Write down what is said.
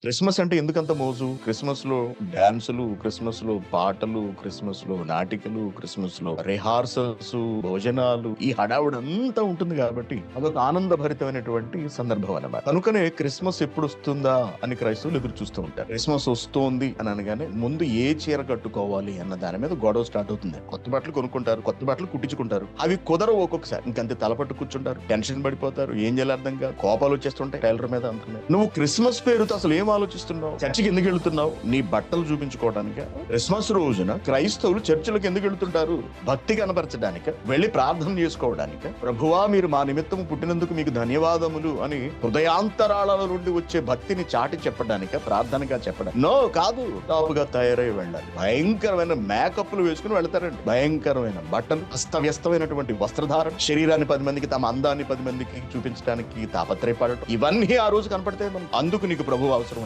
Christmas అంటే ఎందుకంత మోజు? క్రిస్మస్‌లో డాన్సులు, క్రిస్మస్‌లో పాటలు, క్రిస్మస్‌లో నాటికలు, క్రిస్మస్‌లో రిహార్సల్సు, భోజనాలు, ఈ హడావుడంతా ఉంటుంది గాబట్టి అదొక ఆనందభరితమైనటువంటి సందర్భం అన్నమాట. కనుకనే క్రిస్మస్ ఎప్పుడొస్తుందా అని క్రైస్తవులు ఎదురు చూస్తూ ఉంటారు. క్రిస్మస్ వస్తోంది అని అనగానే ముందు ఏ చీర కట్టుకోవాలి అన్న దాని మీద గొడవ స్టార్ట్ అవుతుంది. కొత్త బట్టలు కొనుక్కుంటారు, కొత్త బట్టలు కుట్టించుకుంటారు. అవి కుదరవు ఒక్కొక్కసారి. ఇంకంతే తలపట్టు కూర్చుంటారు, టెన్షన్ పడిపోతారు, ఏం చేయాలో అర్థం కాదు, కోపాలు వచ్చేస్తుంటాయి టైలర్ మీద అంటున్నారు. నువ్వు క్రిస్మస్ పేరుతో అసలు ఏం ఆలోచిస్తున్నావు? చర్చికి ఎందుకు వెళ్తున్నావు? నీ బట్టలు చూపించుకోవడానికి. క్రిస్మస్ రోజున క్రైస్తవులు చర్చిలకు ఎందుకు వెళ్తుంటారు? భక్తి కనపరచడానిక, వెళ్లి ప్రార్థన చేసుకోవడానిక, ప్రభువా మీరు మా నిమిత్తము పుట్టినందుకు మీకు ధన్యవాదములు అని హృదయాంతరాల నుండి వచ్చే భక్తిని చాటి చెప్పడానిక, ప్రార్థనగా చెప్పడం నో కాదు. టాపుగా తయారై వెళ్ళాలి, భయంకరమైన మేకప్లు వేసుకుని వెళ్తారండి, భయంకరమైన బట్టలు, అస్తవ్యస్తమైనటువంటి వస్త్రధారణ, శరీరాన్ని 10 మందికి, తమ అందాన్ని 10 మందికి చూపించడానికి తాపత్రయపడటం, ఇవన్నీ ఆ రోజు కనపడతాయి. అందుకు నీకు ప్రభు అవసరం